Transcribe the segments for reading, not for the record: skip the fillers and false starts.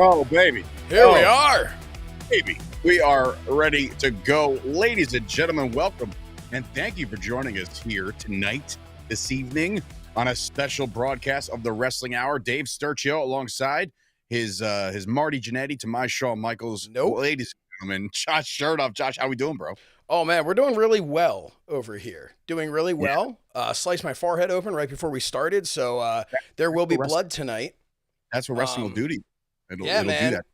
Oh, baby. Here we are. Baby. We are ready to go. Ladies and gentlemen, welcome. And thank you for joining us here tonight, this evening, on a special broadcast of the Wrestling Hour. Dave Sturchio alongside his Marty Jannetty to my Shawn Michaels. Nope. Ladies and gentlemen, Josh Shernoff. Josh, how we doing, bro? Oh, man, we're doing really well over here. Doing really well. Sliced my forehead open right before we started, so there will be blood tonight. That's what wrestling will do to you. It'll man. do that.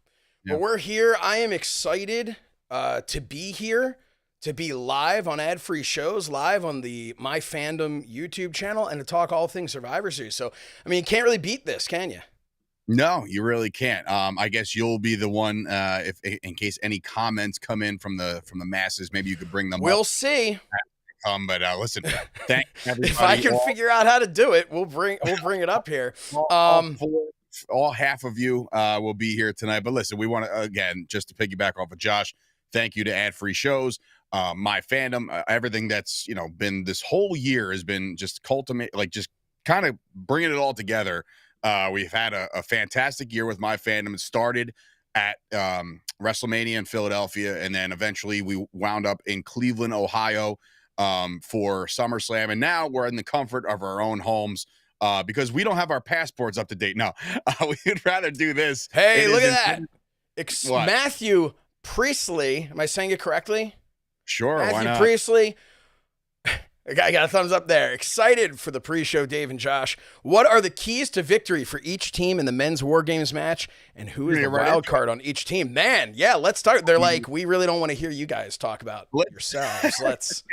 Yeah. But we're here. I am excited to be here, to be live on ad-free shows, live on the My Fandom YouTube channel, and to talk all things Survivor Series. So, I mean, you can't really beat this, can you? No, you really can't. I guess you'll be the one if in case any comments come in from the masses, maybe you could bring them. We'll see. But listen, thank everybody. If I can figure out how to do it, we'll bring it up here. All half of you will be here tonight. But listen, we want to again just to piggyback off of Josh. Thank you to ad-free shows, My Fandom, everything that's been this whole year has been just just kind of bringing it all together. We've had a fantastic year with My Fandom. It started at WrestleMania in Philadelphia, and then eventually we wound up in Cleveland, Ohio for SummerSlam. And now we're in the comfort of our own homes because we don't have our passports up to date. No, we'd rather do this. Hey, look at that. Matthew Priestley. Am I saying it correctly? Sure, why not? Matthew Priestley. I got a thumbs up there. Excited for the pre-show, Dave and Josh. What are the keys to victory for each team in the men's War Games match? And who is the wild card on each team? Man, yeah, let's start. They're like, we really don't want to hear you guys talk about yourselves.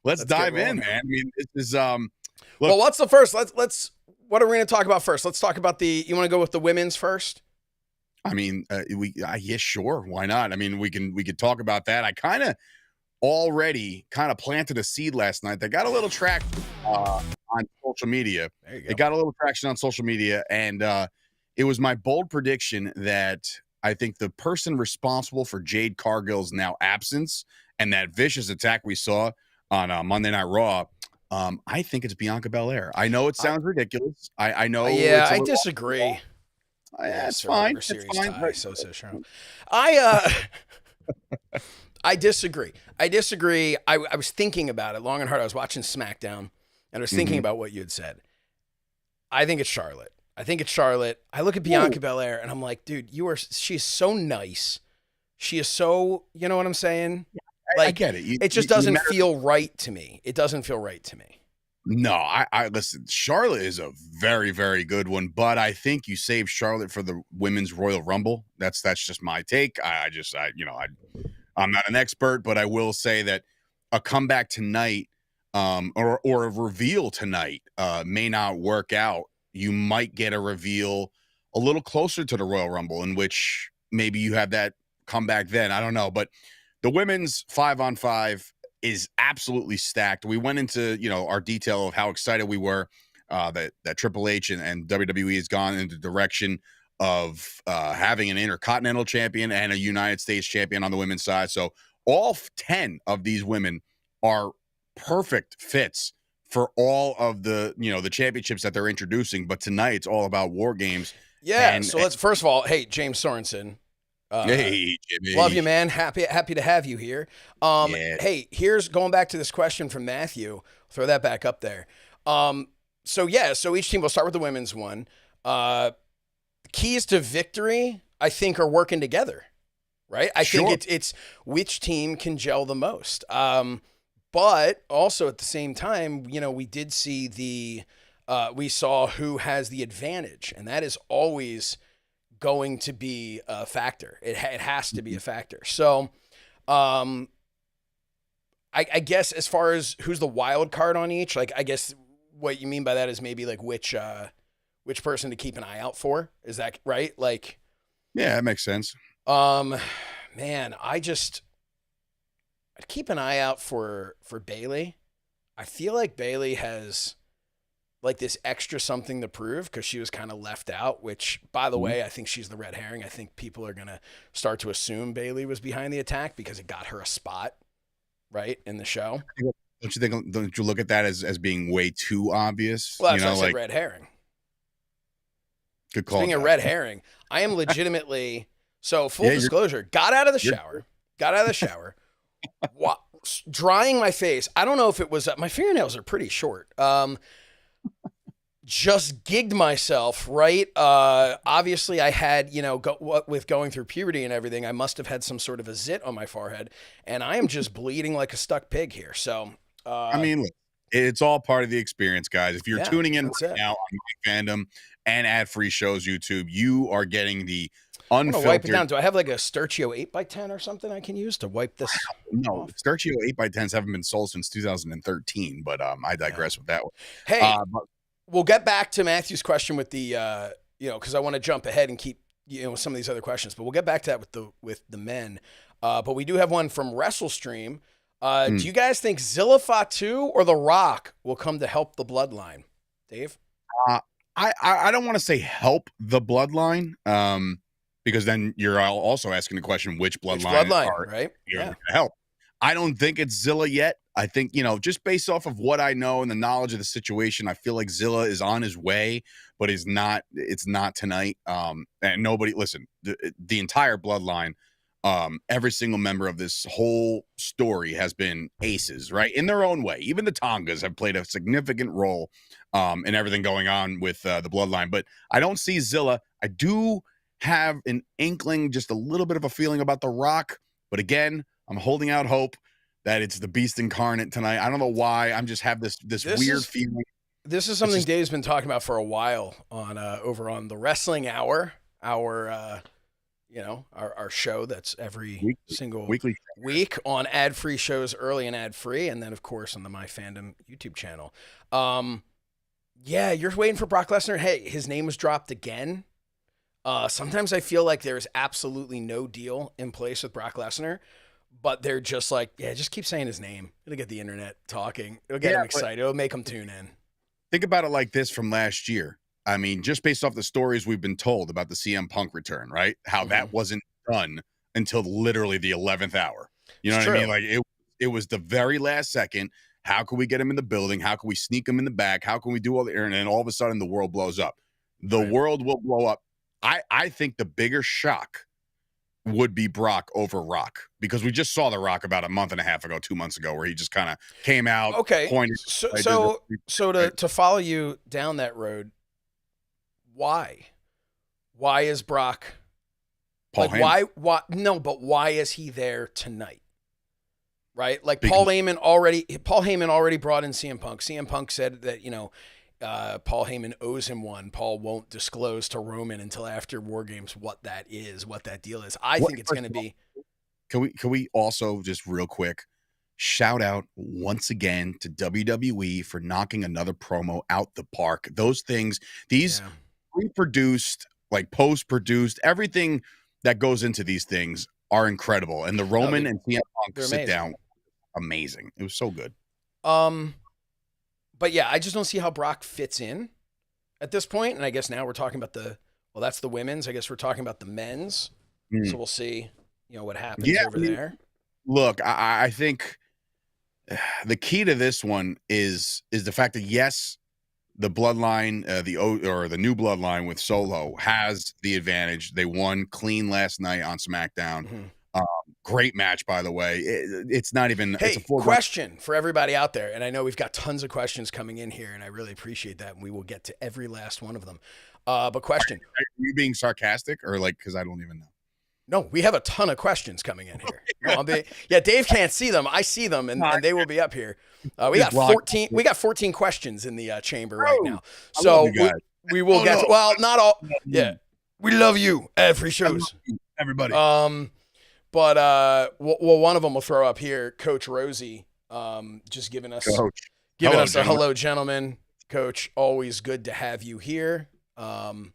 Let's dive in, man. I mean, this is well, what's the first? Let's what are we going to talk about first? Let's talk about you want to go with the women's first? I mean, yeah, sure. Why not? I mean, we could talk about that. I already planted a seed last night that got a little traction on social media. There you go. It got a little traction on social media, and it was my bold prediction that I think the person responsible for Jade Cargill's now absence and that vicious attack we saw on Monday Night Raw, I think it's Bianca Belair. I know it sounds ridiculous. I know. Yeah, I disagree. It's fine. It's fine. I disagree. I was thinking about it long and hard. I was watching SmackDown, and I was thinking about what you had said. I think it's Charlotte. I look at Bianca Belair, and I'm like, dude, she's so nice. She is so, you know what I'm saying? Yeah, I get it. It just doesn't feel right to me. It doesn't feel right to me. No, I listen, Charlotte is a very, very good one, but I think you saved Charlotte for the Women's Royal Rumble. That's just my take. I'm not an expert, but I will say that a comeback tonight or a reveal tonight may not work out. You might get a reveal a little closer to the Royal Rumble in which maybe you have that comeback then. I don't know, but the women's 5-on-5 is absolutely stacked. We went into, our detail of how excited we were that Triple H and WWE has gone in the direction of having an Intercontinental Champion and a United States Champion on the women's side. So all 10 of these women are perfect fits for all of the, the championships that they're introducing. But tonight it's all about War Games. Yeah. So let's, first of all, hey, James Sorensen. Hey, Jimmy. Love you, man. Happy to have you here. Hey, here's going back to this question from Matthew. Throw that back up there. So each team, we'll start with the women's one. Keys to victory, I think, are working together, right? I think it's which team can gel the most. But also at the same time, we did see we saw who has the advantage, and that is always going to be a factor. It has to be a factor. So, I guess as far as who's the wild card on each, like, I guess what you mean by that is maybe like which person to keep an eye out for. Is that right? Like, yeah, that makes sense. Man, I'd keep an eye out for Bayley. I feel like Bayley has like this extra something to prove because she was kind of left out, which, by the way, I think she's the red herring. I think people are going to start to assume Bayley was behind the attack because it got her a spot, right, in the show. Don't you look at that as being way too obvious? Well, that's why I said red herring. Good call. Speaking of red herring, I am legitimately, so full disclosure, got out of the shower, drying my face. I don't know if it was, my fingernails are pretty short. Just gigged myself, right? Obviously I had, with going through puberty and everything, I must have had some sort of a zit on my forehead, and I am just bleeding like a stuck pig here. So, I mean, look, it's all part of the experience, guys. If you're tuning in right now on My Fandom and Ad-Free Shows YouTube, you are getting the unfiltered. I'm gonna wipe it down. Do I have like a Sturchio 8x10 or something I can use to wipe this? No, off? Sturchio 8x10s haven't been sold since 2013, but I digress with that one. Hey, we'll get back to Matthew's question with the, because I want to jump ahead and keep, some of these other questions, but we'll get back to that with the men. But we do have one from WrestleStream. Do you guys think Zilla Fatu or The Rock will come to help the bloodline? Dave? I don't want to say help the bloodline, because then you're also asking the question, which bloodline are right? going to help? I don't think it's Zilla yet. I think, just based off of what I know and the knowledge of the situation, I feel like Zilla is on his way, but it's not tonight. And nobody, listen, the entire bloodline, every single member of this whole story has been aces, right? In their own way. Even the Tongas have played a significant role in everything going on with the bloodline, but I don't see Zilla. I do have an inkling, just a little bit of a feeling about The Rock, but again, I'm holding out hope that it's the beast incarnate tonight. I don't know why. I'm just have this weird feeling. This is something Dave's been talking about for a while on over on the Wrestling Hour, our show that's every single week on ad-free shows, early and ad-free, and then of course on the My Fandom YouTube channel. You're waiting for Brock Lesnar. Hey, his name was dropped again. Sometimes I feel like there's absolutely no deal in place with Brock Lesnar, but they're just like, just keep saying his name. It'll get the internet talking. It'll get them excited. It'll make them tune in. Think about it like this from last year. I mean, just based off the stories we've been told about the CM Punk return, right? How that wasn't done until literally the 11th hour. You know what I mean? Like it was the very last second. How can we get him in the building? How can we sneak him in the back? How can we do all the and then all of a sudden the world blows up. The world will blow up. I think the bigger shock would be Brock over Rock, because we just saw The Rock about a month and a half ago, 2 months ago, where he just kind of came out. Okay. Pointed, so to follow you down that road, why is Brock Paul Heyman? why is he there tonight? Right? Like Paul Heyman already brought in CM Punk. CM Punk said that, Paul Heyman owes him one. Paul won't disclose to Roman until after War Games what that deal is. I think it's going to be. Can we also just real quick shout out once again to WWE for knocking another promo out the park? Those things, these pre-produced, like post-produced, everything that goes into these things are incredible. And the Roman and CM Punk sit down, amazing. It was so good. But yeah, I just don't see how Brock fits in at this point. And I guess now we're talking about that's the women's. I guess we're talking about the men's. So we'll see, what happens over there. Look, I think the key to this one is the fact that, yes, the bloodline, the new bloodline with Solo has the advantage. They won clean last night on SmackDown. Great match, by the way. It's not even. Hey, it's a question for everybody out there, and I know we've got tons of questions coming in here, and I really appreciate that, and we will get to every last one of them. But question: Are you being sarcastic, or because I don't even know? No, we have a ton of questions coming in here. Dave can't see them. I see them, and they will be up here. We got 14. We got 14 questions in the chamber right now, so we will get. Not all. Yeah, we love you. Free shows, everybody. But one of them we'll throw up here. Coach Rosie, just giving us a hello, gentlemen. Coach, always good to have you here. So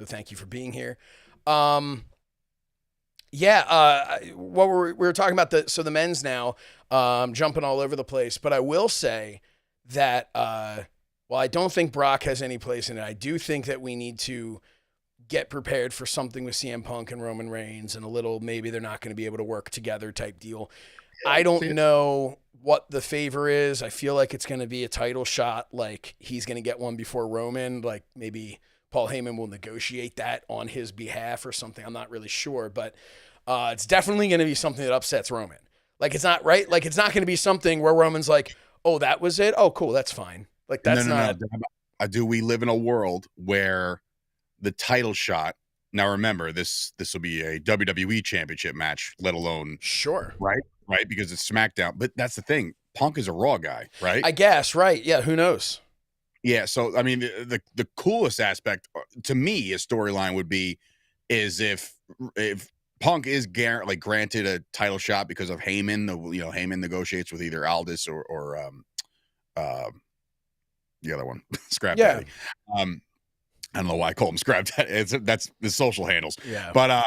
thank you for being here. What we were talking about the men's now, jumping all over the place, but I will say that while I don't think Brock has any place in it, I do think that we need to get prepared for something with CM Punk and Roman Reigns, and a little, maybe they're not going to be able to work together type deal. I don't know what the favor is. I feel like it's going to be a title shot. Like he's going to get one before Roman, like maybe Paul Heyman will negotiate that on his behalf or something. I'm not really sure, but it's definitely going to be something that upsets Roman. Like, it's not right. Like, it's not going to be something where Roman's like, oh, that was it. Oh, cool. That's fine. Like, that's not. Do we live in a world where the title shot? Now, remember, this will be a WWE Championship match, let alone Sure. Right, because it's SmackDown. But that's the thing. Punk is a Raw guy, right? I guess, right? Yeah. Who knows? Yeah. So, I mean, the coolest aspect to me, a storyline would be, is if Punk is granted a title shot because of Heyman. Heyman negotiates with either Aldis or the other one, Scrap Daddy. I don't know why I call him Scrap Daddy. That's the social handles. Yeah. But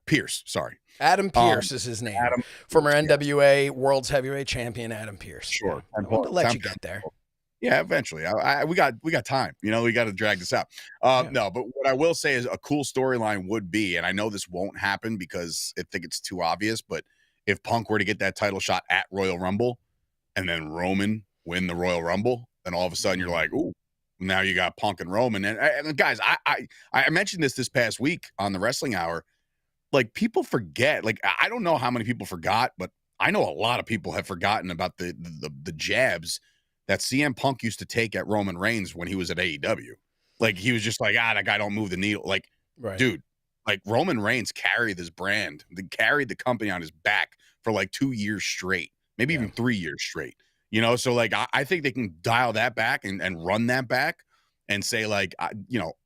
Pierce, sorry. Adam Pierce is his name. Former NWA World's Heavyweight Champion Adam Pierce. Sure. I want to let you get there. Yeah, eventually. We got time. We got to drag this out. No, but what I will say is a cool storyline would be, and I know this won't happen because I think it's too obvious, but if Punk were to get that title shot at Royal Rumble and then Roman win the Royal Rumble, then all of a sudden you're like, ooh, now you got Punk and Roman. And guys, I mentioned this past week on the Wrestling Hour. Like, people forget. Like, I don't know how many people forgot, but I know a lot of people have forgotten about the jabs that CM Punk used to take at Roman Reigns when he was at AEW. Like, he was just like, that guy don't move the needle. Like, dude, like, Roman Reigns carried this brand, carried the company on his back for like 2 years straight, maybe even 3 years straight. So like, I think they can dial that back and run that back and say, like, I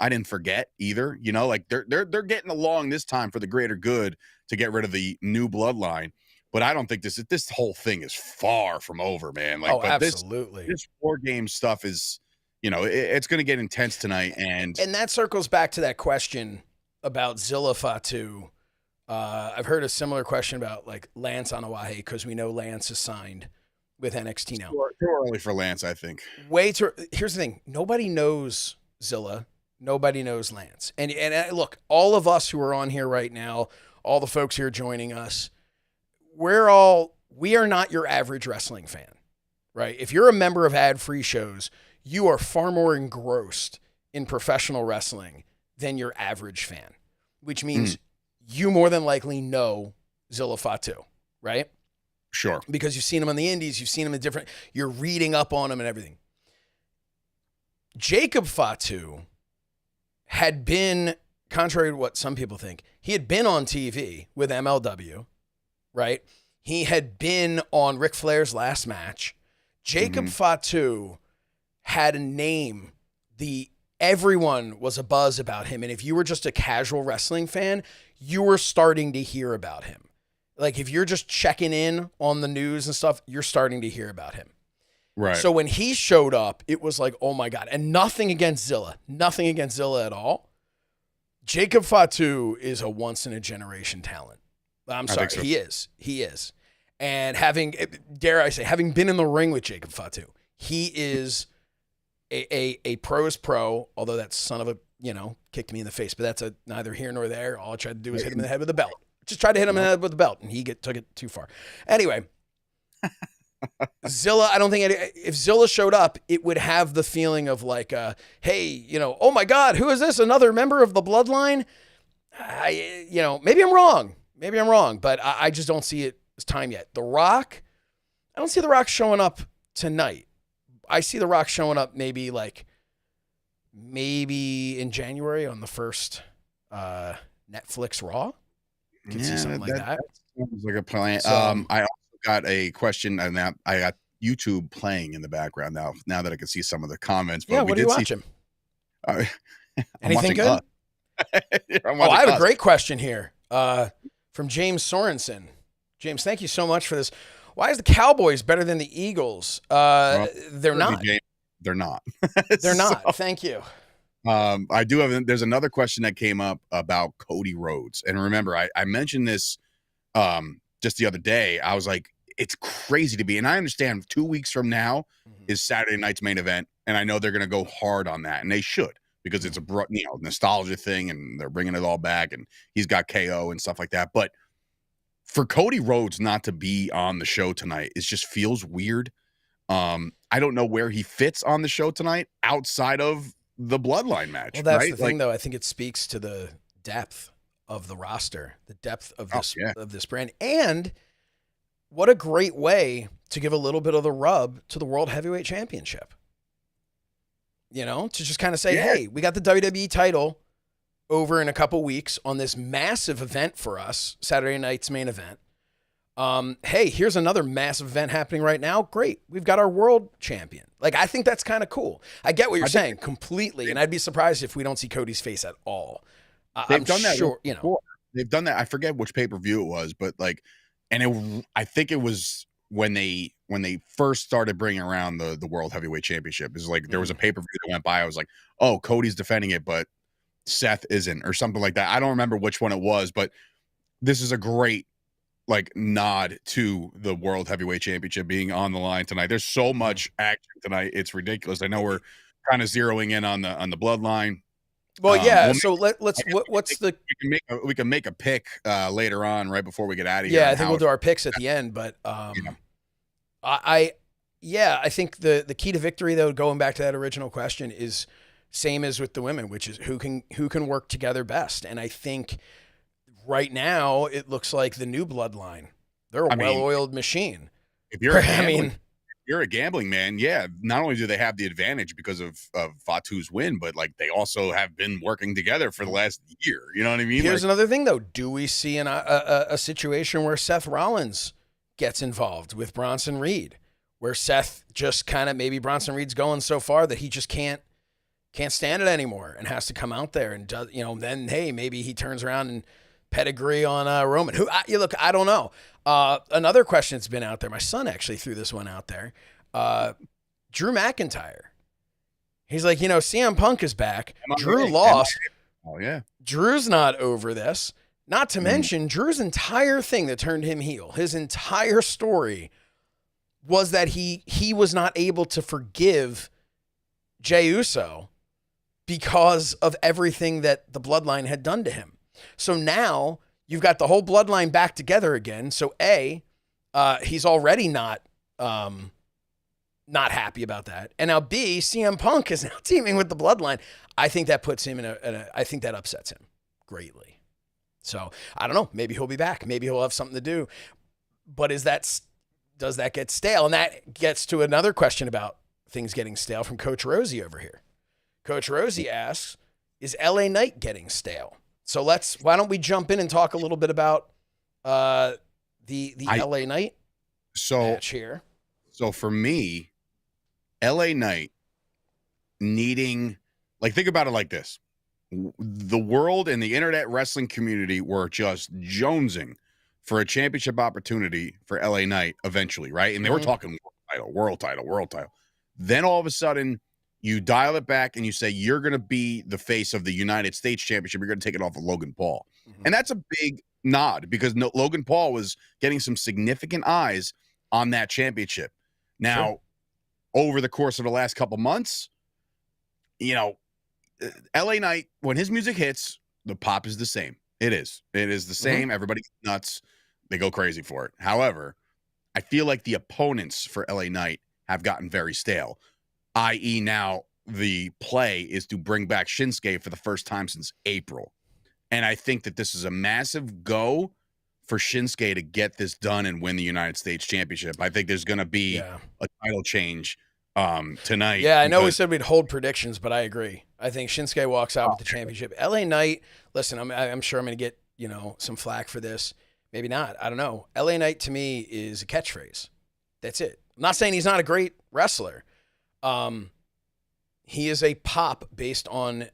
didn't forget either. Like, they're getting along this time for the greater good to get rid of the new bloodline. But I don't think this whole thing is far from over, man. Like, absolutely. This War Game stuff is, it's going to get intense tonight. And that circles back to that question about Zilla Fatu. I've heard a similar question about, like, Lance Anoa'i, because we know Lance is signed with NXT now. Too early for Lance, I think. Here's the thing. Nobody knows Zilla. Nobody knows Lance. And look, all of us who are on here right now, all the folks here joining us, we are not your average wrestling fan, right? If you're a member of ad-free shows, you are far more engrossed in professional wrestling than your average fan, which means you more than likely know Zilla Fatu, right? Sure. Because you've seen him on the indies, you've seen him in you're reading up on him and everything. Jacob Fatu had been, contrary to what some people think, he had been on TV with MLW, right? He had been on Ric Flair's last match. Jacob Fatu had a name. Everyone was a buzz about him. And if you were just a casual wrestling fan, you were starting to hear about him. Like, if you're just checking in on the news and stuff, you're starting to hear about him. Right. So when he showed up, it was like, oh my God. And nothing against Zilla at all. Jacob Fatu is a once in a generation talent. I'm sorry. So. He is. And having been in the ring with Jacob Fatu, he is a pro's pro, although that son of a, kicked me in the face, but that's neither here nor there. All I tried to do was hit him in the head with a belt. Just tried to hit him in the head with the belt, and he took it too far. Anyway, Zilla, I don't think if Zilla showed up, it would have the feeling of like, hey, oh my God, who is this? Another member of the bloodline? Maybe I'm wrong, but I just don't see it as time yet. The Rock, I don't see The Rock showing up tonight. I see The Rock showing up maybe in January on the first Netflix Raw. You can see something like that. Sounds like a plan. So, I also got a question, and that I got YouTube playing in the background now that I can see some of the comments. But what are you watching? Anything good? I have a great question here from James Sorensen. James, thank you so much for this. Why is the Cowboys better than the Eagles? They're not. They're not. They're not. Thank you. I do have. There's another question that came up about Cody Rhodes, and remember, I mentioned this just the other day. I was like, it's crazy to be, and I understand 2 weeks from now is Saturday night's main event, and I know they're going to go hard on that, and they should, because it's a nostalgia thing, and they're bringing it all back, and he's got KO and stuff like that. But for Cody Rhodes not to be on the show tonight, it just feels weird. I don't know where he fits on the show tonight outside of the bloodline match, Well, that's right? the thing, though. I think it speaks to the depth of the roster, the depth of this brand, and what a great way to give a little bit of the rub to the World Heavyweight Championship. You know, to just kind of say, hey, we got the WWE title over in a couple weeks on this massive event for us, Saturday night's main event. Hey, here's another massive event happening right now. Great. We've got our world champion. Like, I think that's kind of cool. I get what you're saying completely. And I'd be surprised if we don't see Cody's face at all. They've done that. You know, they've done that. I forget which pay-per-view it was, but like, and I think it was when they first started bringing around the World Heavyweight Championship. Is like, there was a pay-per-view that went by. I was like, oh, Cody's defending it, but Seth isn't, or something like that. I don't remember which one it was, but this is a great like nod to the World Heavyweight Championship being on the line tonight. There's so much action tonight. It's ridiculous. I know we're kind of zeroing in on the bloodline. Well, yeah. So let's what's the we can make a pick later on right before we get out of here. Yeah, I think we'll do our picks at the end, but I think the key to victory, though, going back to that original question, is same as with the women, which is who can work together best. And I think right now it looks like the new bloodline. They're a well-oiled machine. If you're you're a gambling man, yeah, not only do they have the advantage because of Fatu's win, but like they also have been working together for the last year. You know what I mean? Here's another thing, though. Do we see a situation where Seth Rollins gets involved with Bronson Reed, where Seth just kind of, maybe Bronson Reed's going so far that he just can't stand it anymore and has to come out there and does, you know, then, hey, maybe he turns around and pedigree on Roman. Look, I don't know. Another question that's been out there, my son actually threw this one out there. Drew McIntyre. He's like, CM Punk is back. Drew lost. Oh, yeah. Drew's not over this. Not to mention, Drew's entire thing that turned him heel, his entire story was that he was not able to forgive Jey Uso because of everything that the bloodline had done to him. So now you've got the whole bloodline back together again. So he's already not happy about that. And now B, CM Punk is now teaming with the bloodline. I think that puts him I think that upsets him greatly. So I don't know. Maybe he'll be back. Maybe he'll have something to do. But does that get stale? And that gets to another question about things getting stale from Coach Rosie over here. Coach Rosie asks, is LA Knight getting stale? So why don't we jump in and talk a little bit about the LA Knight match here. So for me, LA Knight needing, like, think about it like this. The world and the internet wrestling community were just jonesing for a championship opportunity for LA Knight eventually, right? And they were talking world title. Then all of a sudden, you dial it back and you say, you're going to be the face of the United States Championship. You're going to take it off of Logan Paul. And that's a big nod because Logan Paul was getting some significant eyes on that championship. Now, over the course of the last couple months, LA Knight, when his music hits, the pop is the same. It is the same. Everybody's nuts. They go crazy for it. However, I feel like the opponents for LA Knight have gotten very stale, i.e. now the play is to bring back Shinsuke for the first time since April. And I think that this is a massive go for Shinsuke to get this done and win the United States Championship. I think there's going to be a title change tonight. Yeah, I know we said we'd hold predictions, but I agree. I think Shinsuke walks out with the championship. LA Knight, listen, I'm sure I'm going to get, some flack for this. Maybe not. I don't know. LA Knight to me is a catchphrase. That's it. I'm not saying he's not a great wrestler. He is a pop based on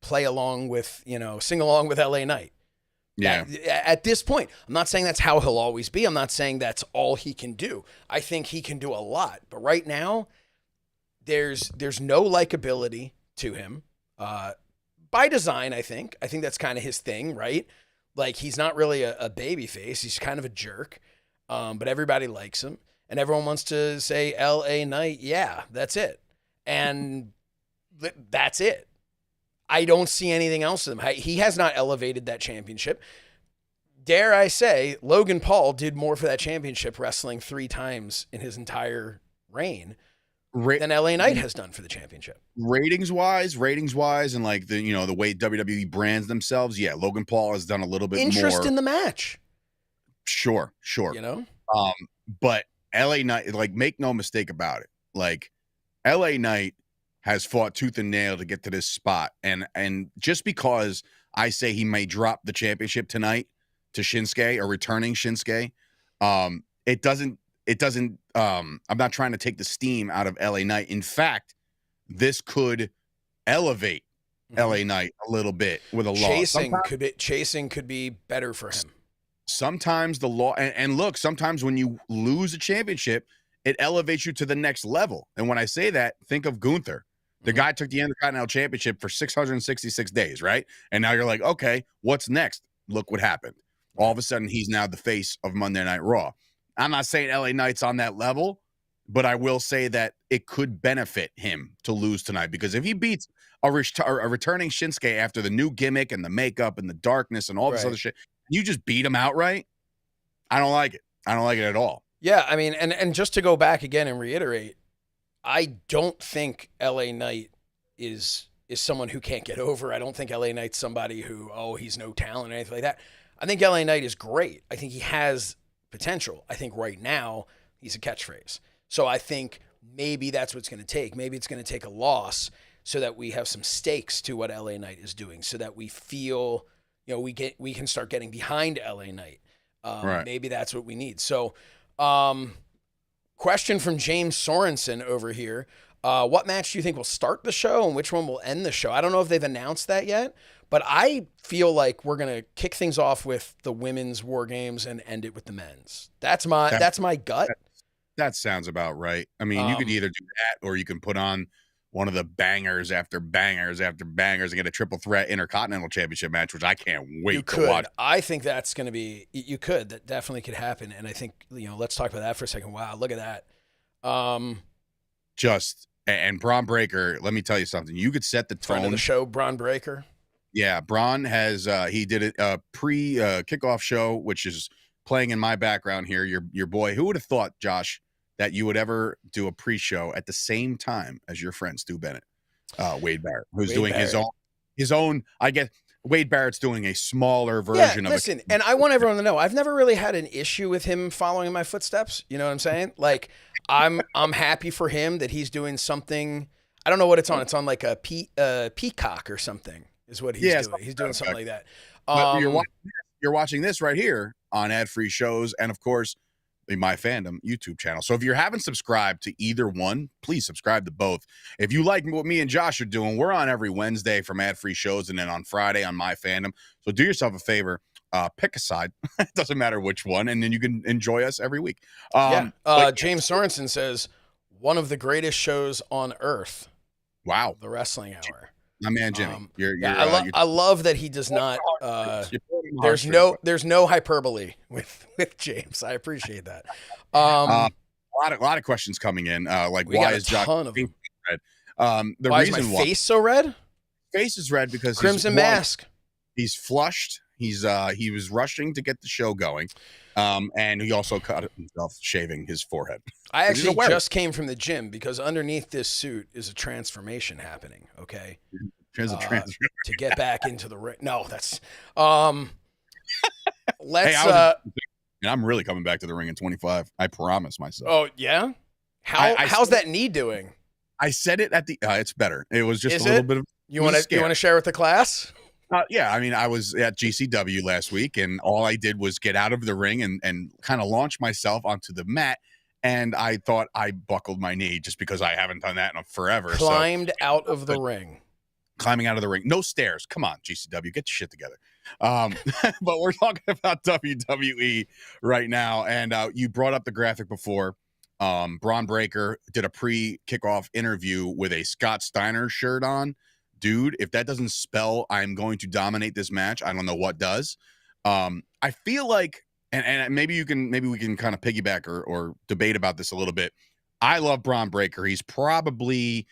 play along with, sing along with LA Knight. Yeah. At this point, I'm not saying that's how he'll always be. I'm not saying that's all he can do. I think he can do a lot. But right now, there's no likability to him. By design, I think. I think that's kind of his thing, right? Like, he's not really a baby face. He's kind of a jerk. But everybody likes him. And everyone wants to say L.A. Knight. Yeah, that's it. And that's it. I don't see anything else in him. He has not elevated that championship. Dare I say, Logan Paul did more for that championship wrestling 3 times in his entire reign. than LA Knight has done for the championship. Ratings wise, and like the way WWE brands themselves. Yeah, Logan Paul has done a little bit interest more in the match. Sure. But LA Knight, like, make no mistake about it. Like, LA Knight has fought tooth and nail to get to this spot. And just because I say he may drop the championship tonight to Shinsuke or returning Shinsuke, it doesn't, I'm not trying to take the steam out of LA Knight. In fact, this could elevate LA Knight a little bit with a loss. Chasing could be better for him. Sometimes the law, and look, sometimes when you lose a championship, it elevates you to the next level. And when I say that, think of Gunther. The guy took the Intercontinental Championship for 666 days, right? And now you're like, okay, what's next? Look what happened. All of a sudden, he's now the face of Monday Night Raw. I'm not saying LA Knight's on that level, but I will say that it could benefit him to lose tonight, because if he beats a returning Shinsuke after the new gimmick and the makeup and the darkness and all this other shit, you just beat him outright, I don't like it. I don't like it at all. Yeah, I mean, and just to go back again and reiterate, I don't think LA Knight is someone who can't get over. I don't think LA Knight's somebody who, he's no talent or anything like that. I think LA Knight is great. I think he has potential. I think right now he's a catchphrase. So I think maybe that's what it's going to take. Maybe it's going to take a loss so that we have some stakes to what LA Knight is doing, so that we feel, we can start getting behind LA Knight. Maybe that's what we need. So, question from James Sorensen over here. What match do you think will start the show and which one will end the show? I don't know if they've announced that yet, but I feel like we're going to kick things off with the women's War Games and end it with the men's. That's my gut. That sounds about right. I mean, you could either do that or you can put on one of the bangers after bangers after bangers and get a triple threat Intercontinental Championship match, which I can't wait to watch. I think that's going to be, that definitely could happen. And I think, let's talk about that for a second. Wow, look at that. And Braun Breaker, let me tell you something. You could set the tone. Friend of the show, Braun Breaker. Yeah, Braun has, he did a pre-kickoff show, which is playing in my background here. Your boy, who would have thought, Josh, that you would ever do a pre-show at the same time as your friend Stu Bennett, Wade Barrett, who's doing his own. I guess Wade Barrett's doing a smaller version of it. Listen, and I want everyone to know, I've never really had an issue with him following in my footsteps. You know what I'm saying? Like, I'm happy for him that he's doing something. I don't know what it's on. It's on like a Peacock or something is what he's doing. He's doing something like that. You're watching this right here on ad-free shows, and of course, the My Fandom YouTube channel. So if you haven't subscribed to either one, please subscribe to both. If you like what me and Josh are doing, we're on every Wednesday from ad-free shows, and then on Friday on My Fandom. So do yourself a favor, pick a side. It doesn't matter which one, and then you can enjoy us every week. James Sorensen says, one of the greatest shows on earth. Wow. The Wrestling Hour. My man Jimmy. I love that he does not. There's no hyperbole with James. I appreciate that. A lot of questions coming in. Like, why is Josh red? Why is my face so red? Face is red because Crimson Mask. He's flushed. He was rushing to get the show going, and he also cut himself shaving his forehead. I actually just came from the gym because underneath this suit is a transformation happening. Okay, to get back into the ring. No, that's let's. And I'm really coming back to the ring in 25. I promise myself. Oh yeah, how's that knee doing? I said it at the. It's better. It was just a little bit of. You want to share with the class? Yeah, I mean, I was at GCW last week, and all I did was get out of the ring and kind of launch myself onto the mat. And I thought I buckled my knee just because I haven't done that in forever. Climbed out of the ring. Climbing out of the ring. No stairs. Come on, GCW. Get your shit together. But we're talking about WWE right now. And you brought up the graphic before. Braun Breaker did a pre-kickoff interview with a Scott Steiner shirt on. Dude, if that doesn't spell I'm going to dominate this match, I don't know what does. I feel like, and maybe we can kind of piggyback or debate about this a little bit. I love Braun Breaker. He's probably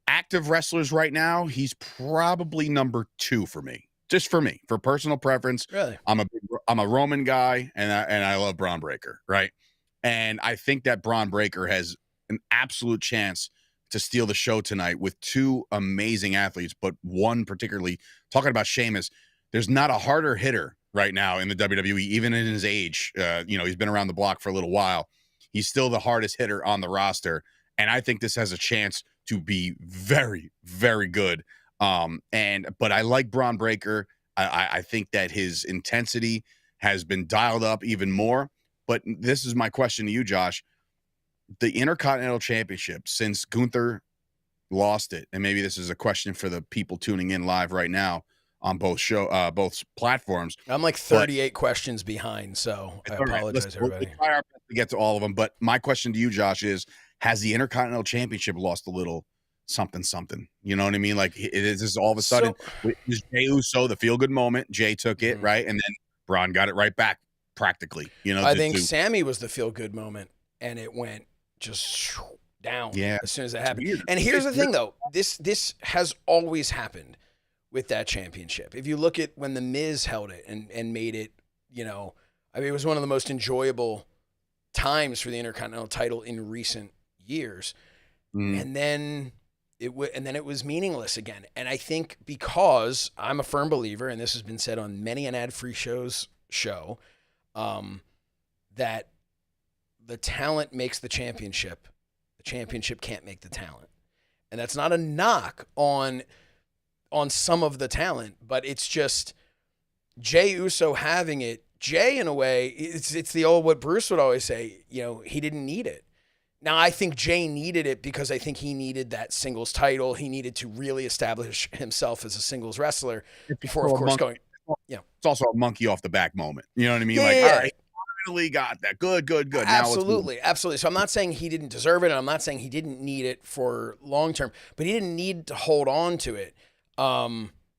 active wrestlers right now. He's probably number 2 for me, just for me, for personal preference. Really, I'm a Roman guy, and I love Braun Breaker, right? And I think that Braun Breaker has an absolute chance to steal the show tonight with two amazing athletes, but one particularly, talking about Sheamus, there's not a harder hitter right now in the WWE, even in his age. He's been around the block for a little while. He's still the hardest hitter on the roster. And I think this has a chance to be very, very good. But I like Braun Breaker. I think that his intensity has been dialed up even more. But this is my question to you, Josh. The Intercontinental Championship, since Gunther lost it, and maybe this is a question for the people tuning in live right now on both platforms. I'm like 38 questions behind, so I apologize, everybody. We'll try our best to get to all of them. But my question to you, Josh, is: has the Intercontinental Championship lost a little something? You know what I mean? Like, this is all of a sudden, it was Jey Uso, the feel good moment. Jey took it, right, and then Braun got it right back, practically. I think Sammy was the feel good moment, and it went just down as soon as it happened. Weird. And here's the thing, though. This has always happened with that championship. If you look at when The Miz held it and made it, it was one of the most enjoyable times for the Intercontinental title in recent years. And then it was meaningless again. And I think because I'm a firm believer, and this has been said on many an ad-free show, that the talent makes the championship. The championship can't make the talent. And that's not a knock on some of the talent, but it's just Jey Uso having it. Jey, in a way, it's the old, what Bruce would always say, he didn't need it. Now, I think Jey needed it because I think he needed that singles title. He needed to really establish himself as a singles wrestler before, of course, going. It's also a monkey off the back moment. You know what I mean? All right, finally got that. Good. Absolutely. So I'm not saying he didn't deserve it, and I'm not saying he didn't need it for long term, but he didn't need to hold on to it.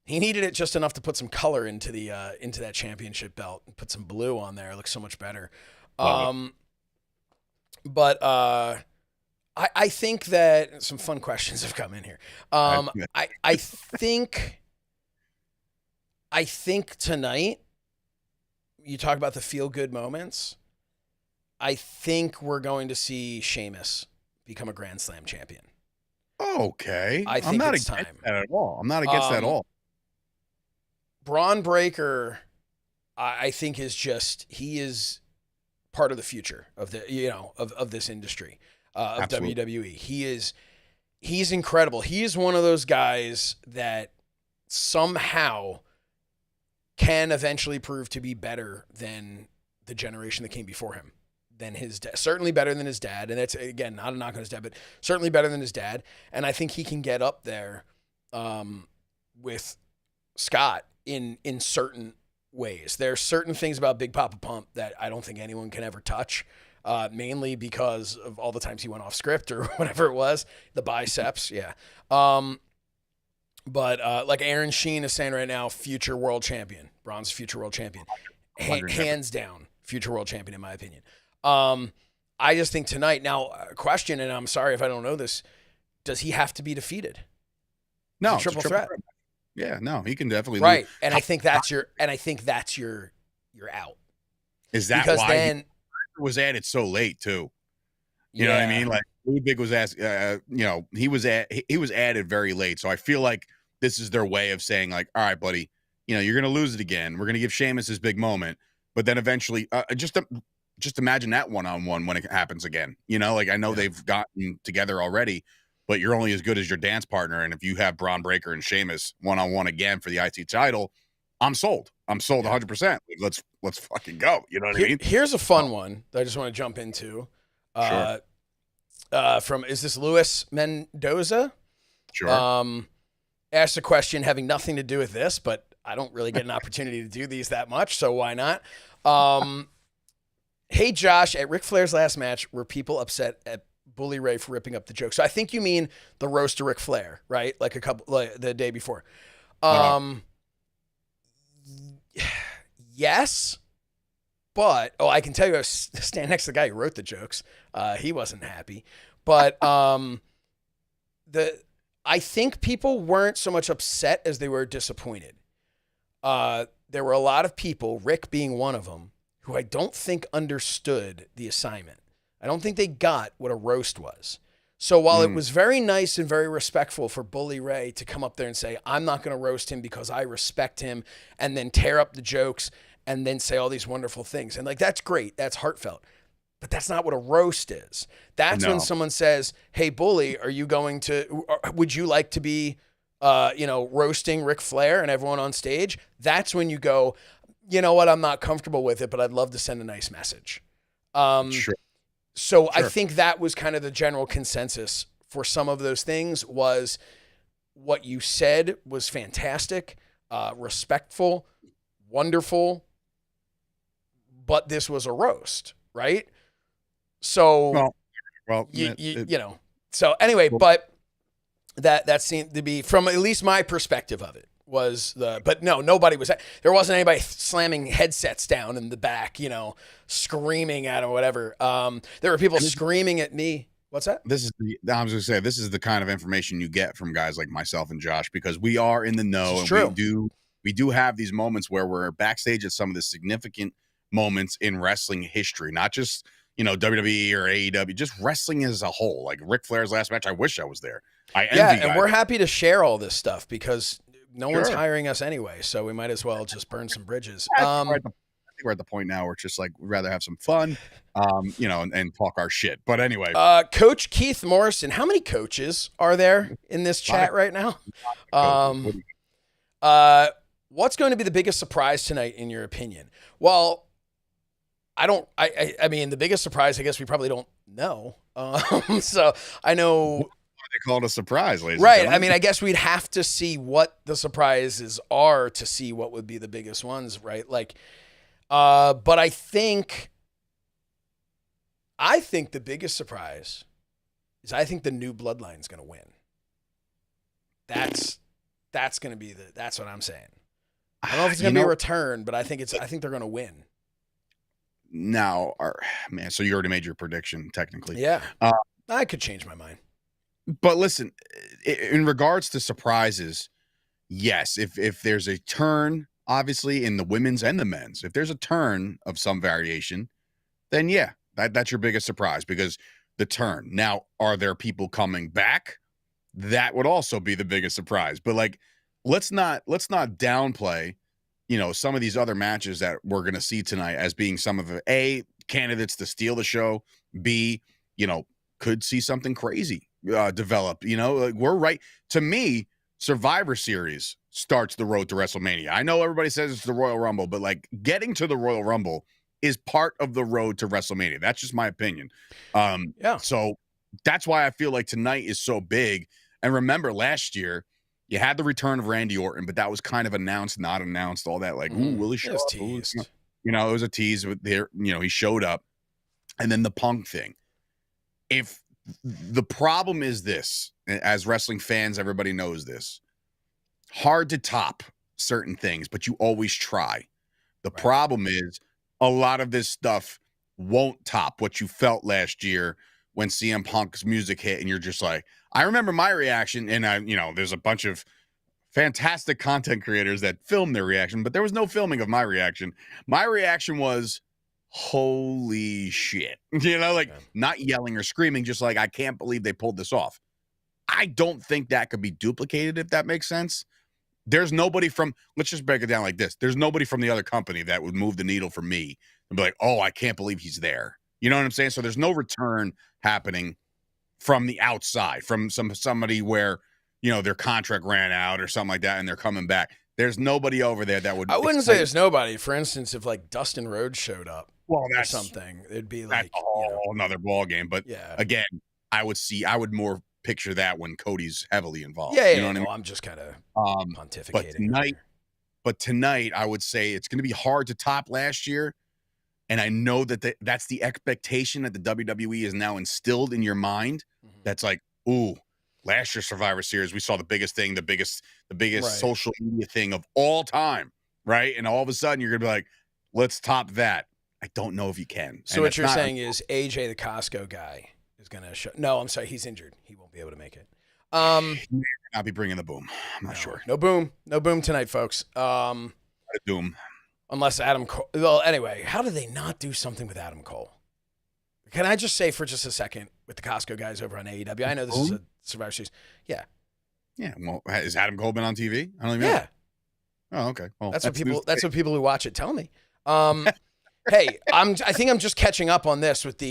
He needed it just enough to put some color into that championship belt and put some blue on there. It looks so much better. But I think that some fun questions have come in here. I think tonight, you talk about the feel-good moments. I think we're going to see Sheamus become a Grand Slam champion. Okay. I think I'm not it's against time. that at all. I'm not against that at all. Braun Breaker, I think he is part of the future of of this industry, of Absolutely. WWE. He's incredible. He is one of those guys that somehow can eventually prove to be better than the generation that came before him, than his dad. Certainly better than his dad. And that's, again, not a knock on his dad, but certainly better than his dad. And I think he can get up there with Scott in certain ways. There are certain things about Big Papa Pump that I don't think anyone can ever touch, mainly because of all the times he went off script or whatever it was, the biceps. Yeah. But like Aaron Sheen is saying right now, future world champion. Braun's future world champion. Hands down, future world champion, in my opinion. I just think tonight, now, question, and I'm sorry if I don't know this, does he have to be defeated? No, it's a triple threat. Yeah, no, he can definitely right. lose. And I think that's your out. Is that because why then he was added so late too? You know what I mean? Like Ludwig was asked, he was added very late. So I feel like this is their way of saying, like, all right, buddy, you're gonna lose it again. We're gonna give Sheamus his big moment, but then eventually, just imagine that one-on-one when it happens again. Like, I know they've gotten together already, but you're only as good as your dance partner. And if you have Braun Breaker and Sheamus one-on-one again for the IC title, I'm sold. I'm sold 100%. Let's fucking go. You know what I mean? Here's a fun one that I just want to jump into. Sure. Is this Luis Mendoza? Sure. Asked a question having nothing to do with this, but I don't really get an opportunity to do these that much, so why not? Hey, Josh, at Ric Flair's last match, were people upset at Bully Ray for ripping up the joke? So I think you mean the roast to Ric Flair, right? Like the day before. Yes, but I can tell you, I stand next to the guy who wrote the jokes. He wasn't happy, but I think people weren't so much upset as they were disappointed. There were a lot of people, Rick being one of them, who I don't think understood the assignment. I don't think they got what a roast was. So while it was very nice and very respectful for Bully Ray to come up there and say, I'm not going to roast him because I respect him, and then tear up the jokes and then say all these wonderful things. And like, that's great. That's heartfelt. But that's not what a roast is. That's when someone says, hey, Bully, would you like to be, roasting Ric Flair and everyone on stage? That's when you go, you know what? I'm not comfortable with it, but I'd love to send a nice message. Sure. So I think that was kind of the general consensus for some of those things. Was what you said was fantastic, respectful, wonderful, but this was a roast, right? So, So anyway, but that seemed to be, from at least my perspective of it, but no, nobody was, there wasn't anybody slamming headsets down in the back, screaming at him or whatever. There were people screaming at me. What's that? I was going to say, this is the kind of information you get from guys like myself and Josh, because we are in the know. And we do have these moments where we're backstage at some of the significant moments in wrestling history, not just, WWE or AEW, just wrestling as a whole. Like Ric Flair's last match, I wish I was there. And we're happy to share all this stuff because no one's hiring us anyway, so we might as well just burn some bridges. I think we're at the point now where it's just like we'd rather have some fun, and talk our shit. But anyway, Coach Keith Morrison, how many coaches are there in this chat right now? What's going to be the biggest surprise tonight, in your opinion? Well, I mean, the biggest surprise, I guess we probably don't know. So I know. They call it a surprise, ladies. Right. I mean, I guess we'd have to see what the surprises are to see what would be the biggest ones, right? Like, but I think the biggest surprise is I think the new bloodline's going to win. That's going to be that's what I'm saying. I don't know if it's going to be a return, but I think they're going to win. Now, so you already made your prediction, technically. Yeah. I could change my mind. But listen, in regards to surprises, yes, if there's a turn, obviously, in the women's and the men's, if there's a turn of some variation, then yeah, that's your biggest surprise, because the turn. Now, are there people coming back? That would also be the biggest surprise. But like, let's not downplay, some of these other matches that we're going to see tonight as being some of the A, candidates to steal the show, B, could see something crazy develop. Like, we're right. To me, Survivor Series starts the road to WrestleMania. I know everybody says it's the Royal Rumble, but like, getting to the Royal Rumble is part of the road to WrestleMania. That's just my opinion. So that's why I feel like tonight is so big. And remember, last year you had the return of Randy Orton, but that was kind of announced, not announced, all that, like, Willie Shaw. It was teased. It was a tease with there, he showed up. And then the Punk thing. If the problem is this, as wrestling fans, everybody knows this, hard to top certain things, but you always try. The problem is a lot of this stuff won't top what you felt last year when CM Punk's music hit, and you're just like, I remember my reaction, and there's a bunch of fantastic content creators that filmed their reaction, but there was no filming of my reaction. My reaction was, holy shit. Not yelling or screaming, just like, I can't believe they pulled this off. I don't think that could be duplicated, if that makes sense. There's nobody let's just break it down like this. There's nobody from the other company that would move the needle for me and be like, oh, I can't believe he's there. You know what I'm saying? So there's no return happening from the outside, from somebody where, their contract ran out or something like that, and they're coming back. There's nobody over there that would. I wouldn't say there's nobody. For instance, if like Dustin Rhodes showed up, that's something. It'd be like a whole another ball game. But again, I would more picture that when Cody's heavily involved. Yeah, you know what I mean? I'm just kind of pontificating. But tonight, I would say it's going to be hard to top last year. And I know that that's the expectation that the WWE is now instilled in your mind. Mm-hmm. That's like, ooh, last year's Survivor Series, we saw the biggest thing, the biggest social media thing of all time, right? And all of a sudden, you're going to be like, let's top that. I don't know if you can. So what you're saying is AJ, the Costco guy, is going to show. No, I'm sorry. He's injured. He won't be able to make it. He may not be bringing the boom. I'm not sure. No boom tonight, folks. Doom. Unless Adam Cole. Well, anyway, how did they not do something with Adam Cole? Can I just say for just a second with the Costco guys over on AEW? I know this is a Survivor Series. Yeah. Yeah. Well, is Adam Cole been on TV? I don't even know. Yeah. Oh, okay. Well, That's what people who watch it tell me. Hey, I think I'm just catching up on this with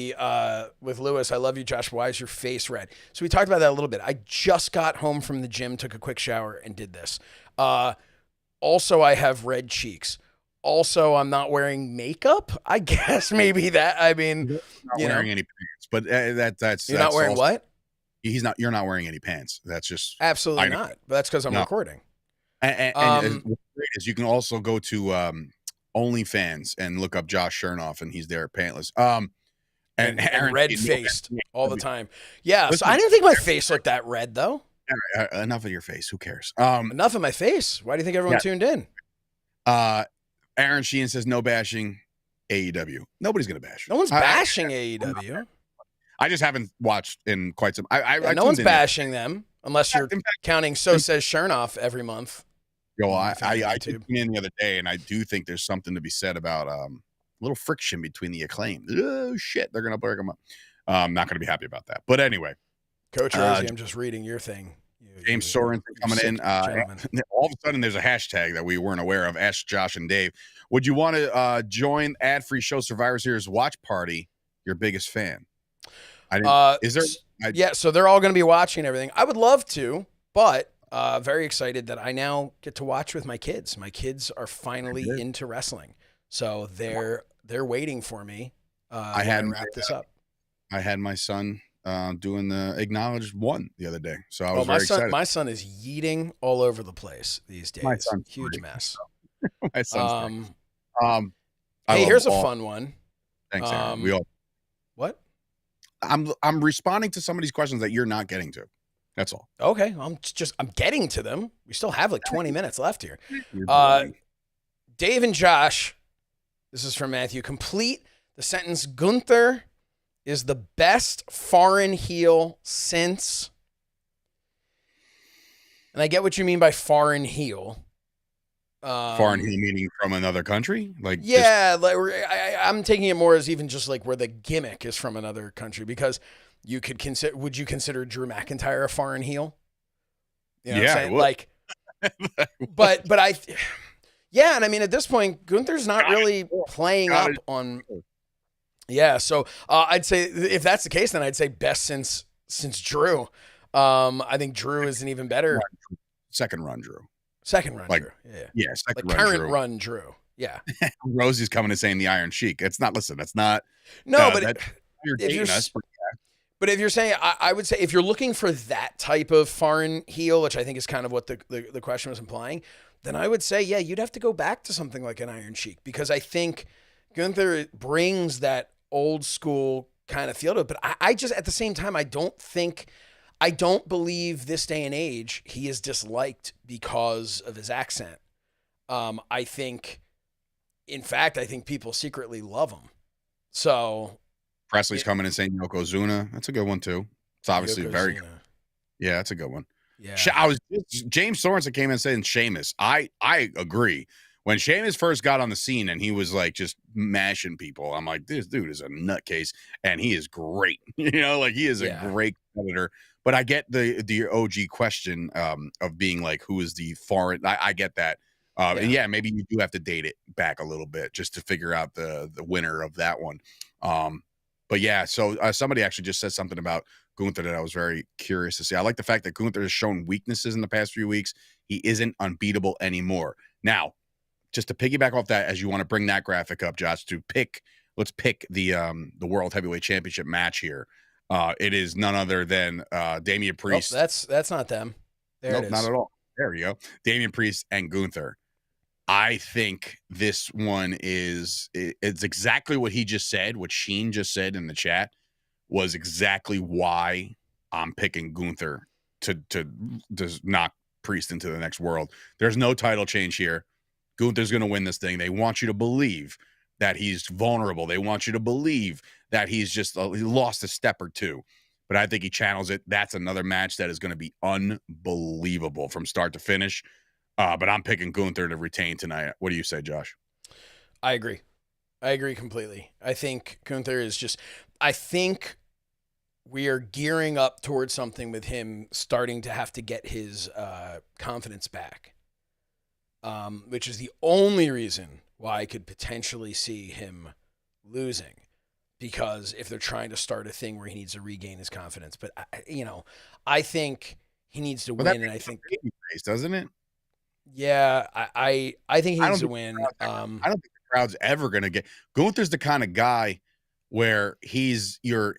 with Lewis. I love you, Josh. Why is your face red? So we talked about that a little bit. I just got home from the gym, took a quick shower, and did this. Also, I have red cheeks. Also, I'm not wearing makeup. I guess maybe that. I mean, not wearing any pants, but that's you're not wearing also, what? He's not. You're not wearing any pants. That's just absolutely not. But that's because I'm recording. And what's great is you can also go to OnlyFans and look up Josh Shernoff, and he's there pantless. And red faced all the time. Yeah. So I didn't think my face looked that red though. Enough of your face. Who cares? Enough of my face. Why do you think everyone tuned in? Aaron Sheehan says no bashing AEW. Nobody's gonna bash. No one's bashing AEW. I just haven't watched in quite some. No one's bashing them unless you're counting. So says Shernoff every month. Yo, I tuned in the other day, and I do think there's something to be said about a little friction between the Acclaimed. Oh shit, they're gonna break them up. I'm not gonna be happy about that. But anyway, Coach Rosie, I'm just reading your thing. James Sorensen coming in. All of a sudden, there's a hashtag that we weren't aware of. Ask Josh and Dave. Would you want to join ad-free show Survivor Series watch party? Your biggest fan. Is there? Yeah, so they're all going to be watching everything. I would love to, but very excited that I now get to watch with my kids. My kids are finally into wrestling, so they're waiting for me. I had to wrap this up. I had my son doing the acknowledged one the other day, so I was very excited. My son is yeeting all over the place these days. My son's huge mess. My son's hey, here's a fun one. Thanks, Aaron. We all. What? I'm responding to some of these questions that you're not getting to. That's all. Okay, I'm getting to them. We still have like 20 minutes left here. Dave and Josh, this is from Matthew. Complete the sentence. Gunther is the best foreign heel since. And I get what you mean by foreign heel. Foreign heel meaning from another country? I'm taking it more as even just like where the gimmick is from another country, because you could consider, would you consider Drew McIntyre a foreign heel? You know what I'm saying? Like, but and I mean, at this point, Gunther's not really playing up on. Yeah, so I'd say if that's the case, then I'd say best since Drew. I think Drew is an even better second run Drew. Second run Drew. Yeah, second like run current Drew. Run Drew. Yeah. Rosie's coming and saying the Iron Sheik. It's not. Listen, that's not. No, but if you're saying, I would say if you're looking for that type of foreign heel, which I think is kind of what the question was implying, then I would say, yeah, you'd have to go back to something like an Iron Sheik, because I think Gunther brings that old school kind of feel to it. But I just, at the same time, I don't believe this day and age he is disliked because of his accent. I think people secretly love him. So Presley's coming and saying Yokozuna. That's a good one too. It's obviously very good. Yeah, that's a good one. Yeah. James Sorensen came in and saying Sheamus. I agree. When Sheamus first got on the scene and he was like just mashing people, I'm like, this dude is a nutcase and he is great. Like he is a great competitor. But I get the OG question of being like, who is the foreign? I get that. And maybe you do have to date it back a little bit just to figure out the winner of that one. But yeah, so somebody actually just said something about Gunther that I was very curious to see. I like the fact that Gunther has shown weaknesses in the past few weeks. He isn't unbeatable anymore. Now, just to piggyback off that, as you want to bring that graphic up, Josh, let's pick the World Heavyweight Championship match here. It is none other than Damian Priest. Oh, that's not them. There it is. Not at all. There you go. Damian Priest and Gunther. I think this one it's exactly what he just said, what Sheen just said in the chat was exactly why I'm picking Gunther to knock Priest into the next world. There's no title change here. Gunther's going to win this thing. They want you to believe that he's vulnerable. They want you to believe that he's just he lost a step or two. But I think he channels it. That's another match that is going to be unbelievable from start to finish. But I'm picking Gunther to retain tonight. What do you say, Josh? I agree. I agree completely. I think Gunther is just. I think we are gearing up towards something with him starting to have to get his confidence back, which is the only reason why I could potentially see him losing. Because if they're trying to start a thing where he needs to regain his confidence, but I think he needs to But that win, and I makes him think, a baby face, doesn't it? yeah, I think he I needs don't to think win. I don't think the crowd's ever gonna get Gunther's the kind of guy where he's your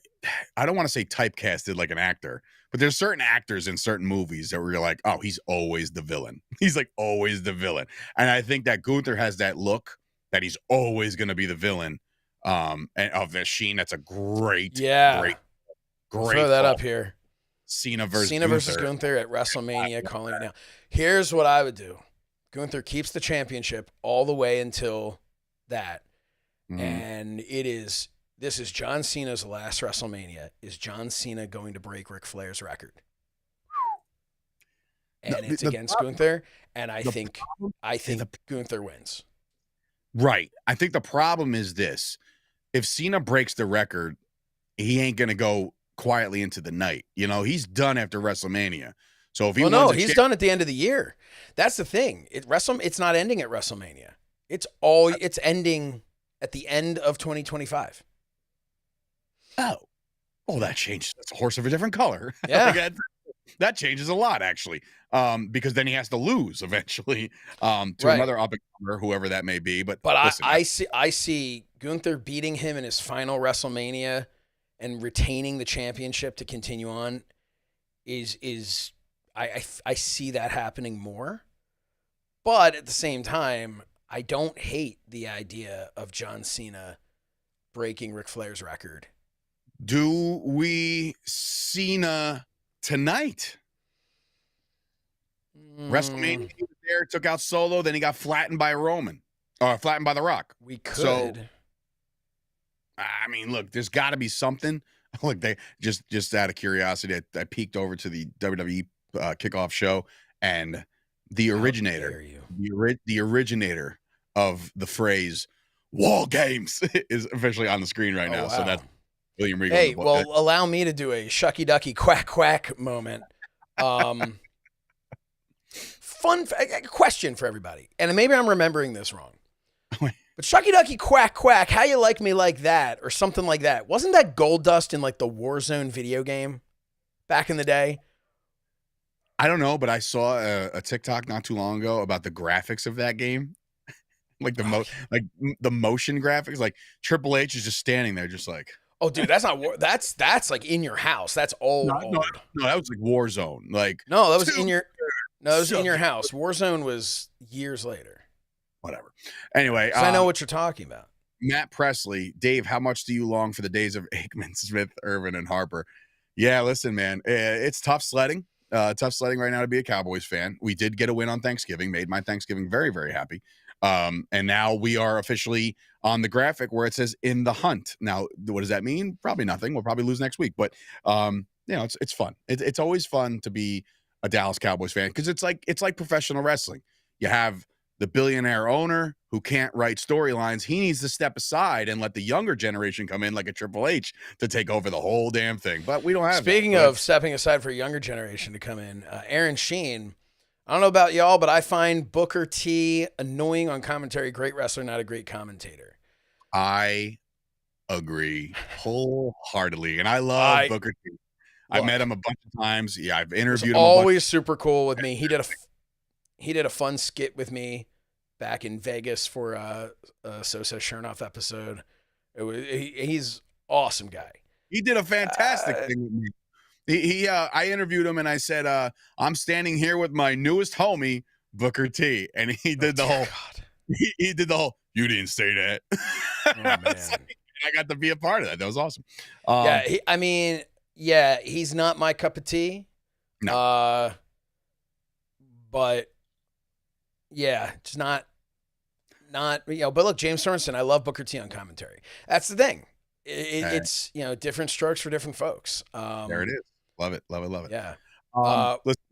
I don't want to say typecasted like an actor, but there's certain actors in certain movies that where you're like, oh, he's always the villain. He's like always the villain. And I think that Gunther has that look that he's always gonna be the villain. And of the Sheen, that's a great, Yeah, great, I'll throw great that call. up here. Cena versus Cena versus Gunther. Gunther at WrestleMania, calling it now. Here's what I would do: Gunther keeps the championship all the way until that, Mhm. and this is John Cena's last WrestleMania. Is John Cena going to break Ric Flair's record? No, And it's against Gunther, and I the think problem, I the think Gunther wins. right. I think the problem is this. If Cena breaks the record, he ain't gonna go quietly into the night. You know, he's done after WrestleMania. So if he Well, wins no, a he's champ, done at the end of the year. That's the thing. It's not ending at WrestleMania. It's ending at the end of 2025. oh, oh, that changes. That's a horse of a different color. Yeah. Like that changes a lot, actually. Because then he has to lose eventually to Right. another up and comer, whoever that may be. But But listen, I see Gunther beating him in his final WrestleMania and retaining the championship to continue on is I see that happening more. But at the same time, I don't hate the idea of John Cena breaking Ric Flair's record. do we Cena tonight? WrestleMania, Mm, he was there, took out Solo, then he got flattened by Roman, or flattened by The Rock. we So, could. I mean, look, there's got to be something. Look, they just out of curiosity, I peeked over to the WWE kickoff show, and the How originator, dare you? the originator of the phrase "Wall Games" is officially on the screen right Oh now. So wow. that's William Regal. Hey, well, allow me to do a shucky ducky quack quack moment. Um, question for everybody, and maybe I'm remembering this wrong. But Shucky Ducky Quack Quack, how you like me like that, or something like that. Wasn't that Gold Dust in like the Warzone video game back in the day? I don't know, but I saw a TikTok not too long ago about the graphics of that game. Like Oh, the motion graphics, like Triple H is just standing there, just like oh dude, that's not that's like in your house. That's no, old, no, old. no, that was like Warzone. Like No, that was two in your no, that was in your Chucky, house. Warzone was years later. whatever. Anyway, Because I know what you're talking about. Matt Presley, Dave, how much do you long for the days of Aikman, Smith, Irvin, and Harper? Yeah, listen, man, it's tough sledding. Tough sledding right now to be a Cowboys fan. We did get a win on Thanksgiving, made my Thanksgiving very, very happy. And now we are officially on the graphic where it says in the hunt. Now, what does that mean? Probably nothing. We'll probably lose next week, but you know, it's fun. It's always fun to be a Dallas Cowboys fan because it's like professional wrestling. You have the billionaire owner who can't write storylines. He needs to step aside and let the younger generation come in like a Triple H to take over the whole damn thing. But we don't have Speaking that. of stepping aside for a younger generation to come in, Aaron Sheen. I don't know about y'all, but I find Booker T annoying on commentary. Great wrestler, not a great commentator. I agree wholeheartedly. And I love I Booker T. I've met look him a bunch of times. Yeah, I've was interviewed him a bunch. always super cool with me. He did a fun skit with me back in Vegas for a Sosa Shernoff episode. He's awesome guy. He did a fantastic Uh, thing with me. I interviewed him and I said, I'm standing here with my newest homie, Booker T. And he oh did the dear whole, God. he did the whole, you didn't say that. Oh man. I got to be a part of that. That was awesome. Yeah. I mean, yeah, he's not my cup of tea. No. But yeah, it's not but look, James Sorensen, I love Booker T on commentary. That's the thing. It's different strokes for different folks. There it is. Love it. Love it. Love it. Yeah. Listen,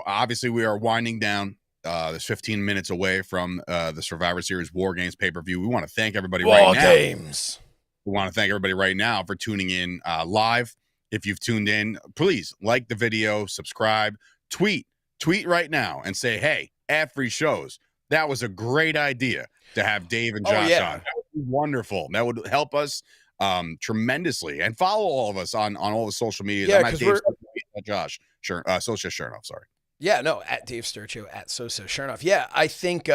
obviously we are winding down this 15 minutes away from the Survivor Series War Games pay-per-view. We want to thank everybody War right now. Games. We want to thank everybody right now for tuning in live. If you've tuned in, please like the video, subscribe, tweet right now and say, hey, ad-free shows. That was a great idea to have Dave and Josh on. That would be wonderful. That would help us tremendously. And follow all of us on all the social media. Yeah, I'm at Dave, Josh, Sosa Shernoff, sorry. Yeah, no, at Dave Sturchio, at Sosa Shernoff. Yeah, I think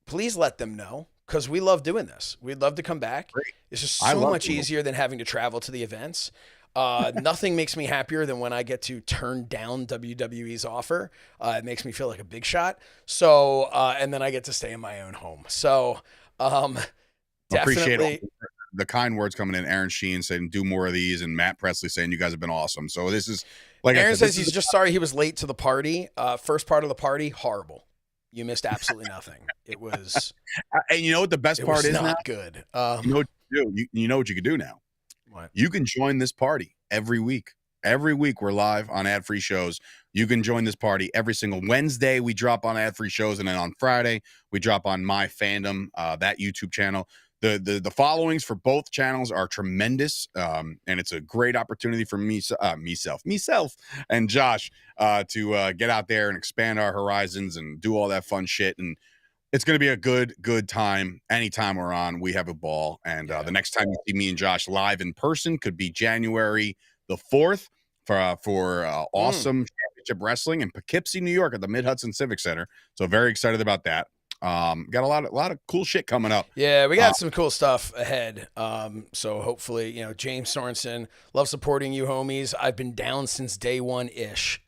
please let them know, because we love doing this. We'd love to come back. Great. It's just so much easier than having to travel to the events. Nothing makes me happier than when I get to turn down WWE's offer. It makes me feel like a big shot. So, and then I get to stay in my own home. So, definitely. Appreciate the kind words coming in. Aaron Sheen saying, do more of these. And Matt Presley saying, you guys have been awesome. So this is like Aaron says he's just sorry he was late to the party. First part of the party, horrible. You missed absolutely nothing. It was. And you know what the best part is not now? Good. You know what you do? You know what you can do now? What? You can join this party every week. Every week we're live on ad-free shows. You can join this party every single Wednesday. We drop on ad-free shows, and then on Friday we drop on My Fandom, that YouTube channel. The followings for both channels are tremendous, and it's a great opportunity for myself, and Josh to get out there and expand our horizons and do all that fun shit. And it's going to be a good time. Anytime we're on, we have a ball. And the next time you see me and Josh live in person could be January the 4th for awesome championship wrestling in Poughkeepsie, New York at the Mid-Hudson Civic Center. So very excited about that. Got a lot of cool shit coming up. Yeah, we got some cool stuff ahead. So hopefully, James Sorensen, love supporting you, homies. I've been down since day one ish.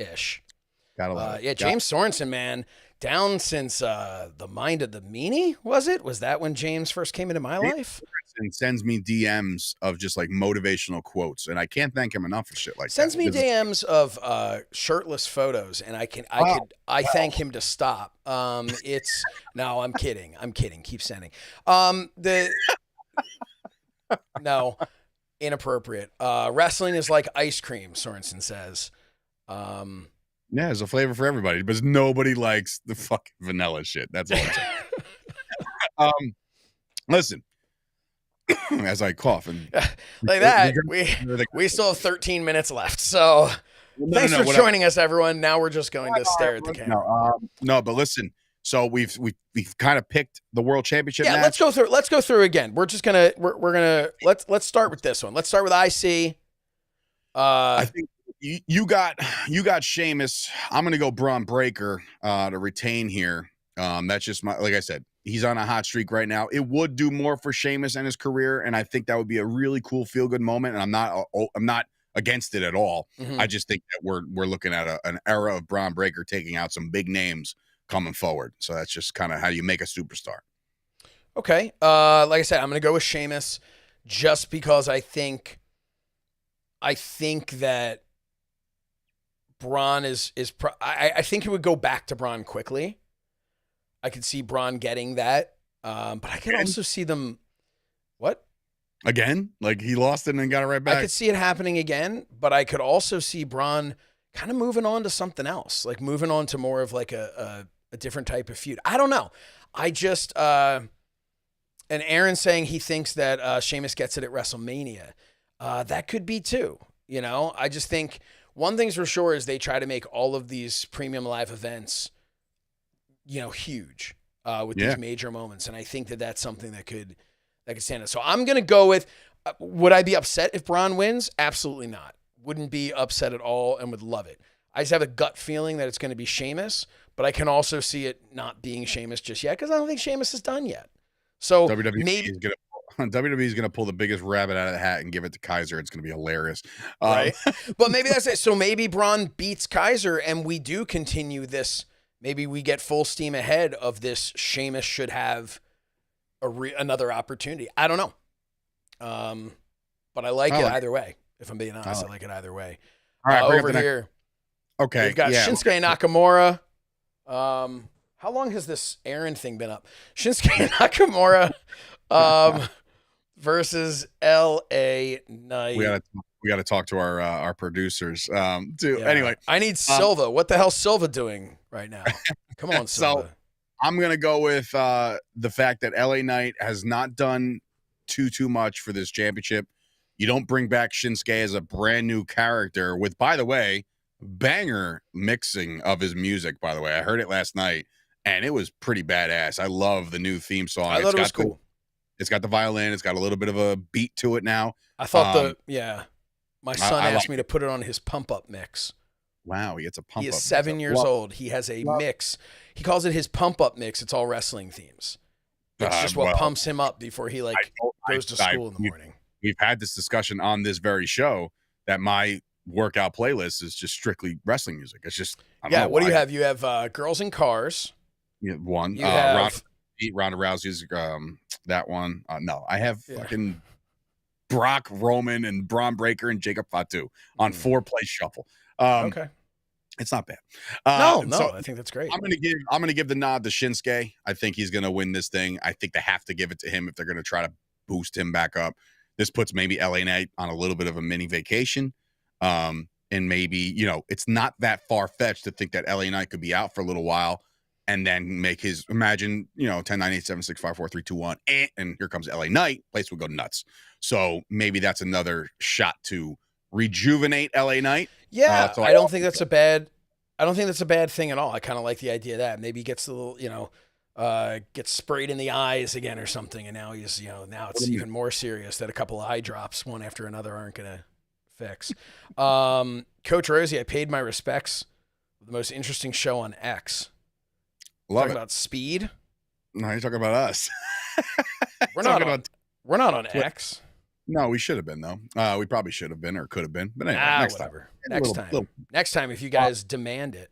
Gotta love it. Yeah, James Sorensen, man, down since the Mind of the Meanie. Was that when James first came into my life? And sends me DMs of just like motivational quotes, and I can't thank him enough for shit like sends that. Sends me DMs of shirtless photos, and I thank him to stop. I'm kidding. Keep sending. No, inappropriate. Wrestling is like ice cream, Sorensen says. Yeah, there's a flavor for everybody, but nobody likes the fucking vanilla shit. That's all I'm saying. Listen. As I cough and like that, we still have 13 minutes left. So thanks for joining us, everyone. Now we're just going to stare at the camera. No, but listen. So we've kind of picked the world championship. Yeah, match. let's go through again. We're just gonna let's start with this one. Let's start with IC. I think you got Sheamus. I'm gonna go Braun Breaker to retain here. That's just like I said. He's on a hot streak right now. It would do more for Sheamus and his career, and I think that would be a really cool feel-good moment. And I'm not against it at all. Mm-hmm. I just think that we're looking at an era of Braun Breaker taking out some big names coming forward. So that's just kind of how you make a superstar. Okay, like I said, I'm going to go with Sheamus just because I think that Braun I think he would go back to Braun quickly. I could see Braun getting that, but I could also see them. What? Again? Like he lost it and then got it right back? I could see it happening again, but I could also see Braun kind of moving on to something else, like moving on to more of like a different type of feud. I don't know. I just, and Aaron saying he thinks that Sheamus gets it at WrestleMania. That could be too, I just think one thing's for sure is they try to make all of these premium live events huge with these major moments. And I think that that's something that could stand out. So I'm going to go with, would I be upset if Braun wins? Absolutely not. Wouldn't be upset at all and would love it. I just have a gut feeling that it's going to be Sheamus, but I can also see it not being Sheamus just yet because I don't think Sheamus is done yet. So WWE is going to pull the biggest rabbit out of the hat and give it to Kaiser. It's going to be hilarious. Right. But maybe that's it. So maybe Braun beats Kaiser and we do continue this. Maybe we get full steam ahead of this. Sheamus should have another opportunity. I don't know. But I like it either way. If I'm being honest, I like it either way. All right, over here. Okay. We've got Shinsuke Nakamura. How long has this Aaron thing been up? Shinsuke Nakamura versus LA Knight. We We got to talk to our producers. Too. Yeah. Anyway, I need Silva. What the hell's Silva doing right now? Come on, Silva. So I'm gonna go with the fact that LA Knight has not done too much for this championship. You don't bring back Shinsuke as a brand new character with, by the way, banger mixing of his music. By the way, I heard it last night and it was pretty badass. I love the new theme song. I thought it was cool. It's got the violin. It's got a little bit of a beat to it now. I thought my son asked me to put it on his pump up mix. Wow, he gets a pump up. He is 7 years old. He has a mix. He calls it his pump up mix. It's all wrestling themes. It's just what pumps him up before he goes to school in the morning. We've had this discussion on this very show that my workout playlist is just strictly wrestling music. It's just what do you have? You have Girls in Cars. Yeah, one. You have Ronda Rousey's that one. No, I have fucking Brock, Roman, and Braun Breaker and Jacob Fatu on 4-play shuffle. Okay. It's not bad. So I think that's great. I'm gonna give the nod to Shinsuke. I think he's gonna win this thing. I think they have to give it to him if they're gonna try to boost him back up. This puts maybe LA Knight on a little bit of a mini vacation. And maybe, it's not that far-fetched to think that LA Knight could be out for a little while and then make his, imagine, 10, 9, 8, 7, 6, 5, 4, 3, 2, 1, and here comes LA Knight. Place will go nuts. So maybe that's another shot to rejuvenate LA Knight. Yeah, I don't think that's a bad thing at all. I kind of like the idea of that. Maybe he gets a little, gets sprayed in the eyes again or something, and now he's, now it's even more serious that a couple of eye drops, one after another, aren't gonna fix. Coach Rosie, I paid my respects. The most interesting show on X. Love it. About speed. No, you're talking about us. We're not on X. No, we should have been though. We probably should have been or could have been. But anyway, next time. Next time if you guys demand it.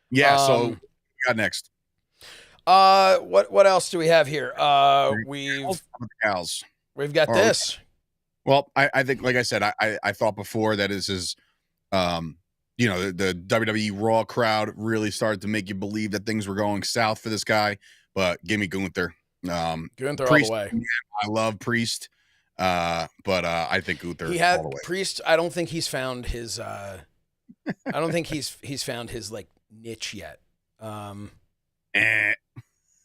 Yeah. So we got next. What else do we have here? We've got this. Well, I think, like I said, I thought before that this is, the WWE Raw crowd really started to make you believe that things were going south for this guy. But give me Gunther. Gunther Priest, all the way. I love Priest, but I think Gunther. He had all the way. Priest. I don't think he's found his. I don't think he's found his niche yet.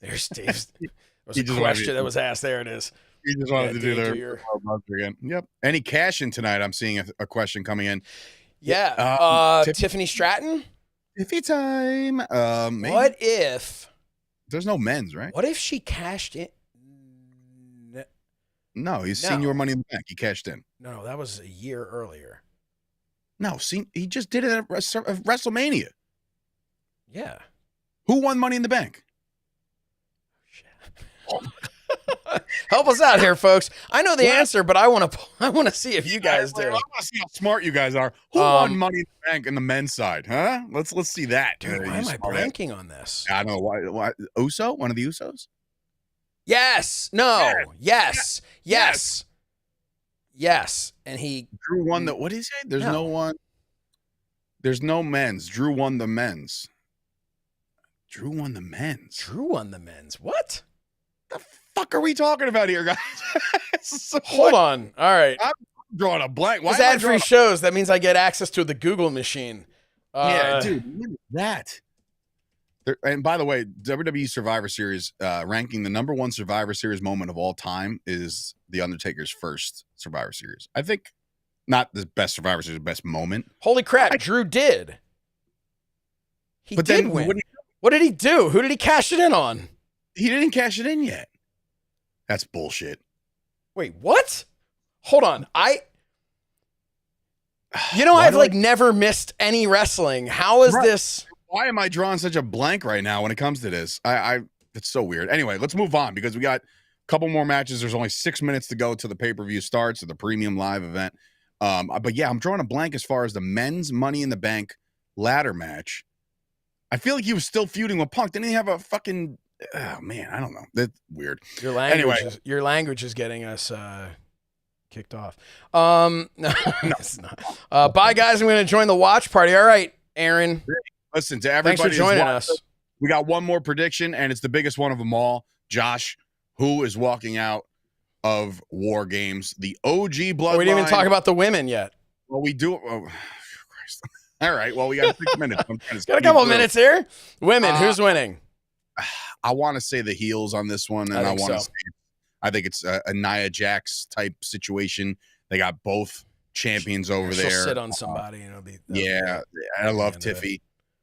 There's Dave's. There was a question that was asked. There it is. He just wanted to do their again. Yep. Any cash in tonight? I'm seeing a question coming in. Yeah. Tiffany Stratton. Tiffy time. Maybe. What if? There's no men's, right? What if she cashed in? No, he's Senior Money in the Bank. He cashed in. No, that was a year earlier. No, he just did it at WrestleMania. Yeah. Who won Money in the Bank? Help us out here, folks. I know the answer, but I want to see if you guys do. I want to see how smart you guys are. Who won Money in the Bank in the men's side? Huh? Let's see that. Dude, why am I blanking on this? I don't know why. Uso? One of the Usos? Yes. No. Yes. And he Drew won the. What did he say? There's no one. There's no men's. Drew won the men's. Drew won the men's. What? The fuck are we talking about here, guys? Hold on. All right. I'm drawing a blank. Why ad-free shows? That means I get access to the Google machine. Yeah, dude. Look at that. And by the way, WWE Survivor Series ranking the number one Survivor Series moment of all time is The Undertaker's first Survivor Series. I think not the best Survivor Series, the best moment. Holy crap, Drew did. He did win. What did he do? Who did he cash it in on? He didn't cash it in yet. That's bullshit. Wait, what? Hold on. I've never missed any wrestling. How is this? Why am I drawing such a blank right now when it comes to this? It's so weird. Anyway, let's move on because we got a couple more matches. There's only 6 minutes to go to the pay-per-view starts, to the premium live event. But yeah, I'm drawing a blank as far as the men's Money in the Bank ladder match. I feel like he was still feuding with Punk. Didn't he have a fucking... Oh, man, I don't know. That's weird. Your language is getting us kicked off. No, it's not. Bye, guys. I'm going to join the watch party. All right, Aaron. Listen, to everybody. Thanks for joining us. We got one more prediction, and it's the biggest one of them all. Josh, who is walking out of War Games? The OG Bloodline. We didn't even talk about the women yet. Well, we do. Oh, Christ. All right. Well, we got 6 minutes. Got a couple minutes here. Women, who's winning? I want to say the heels on this one, and I want to say I think it's a Nia Jax type situation. They got both champions over there. She'll sit on somebody, and it'll be. I love Tiffy.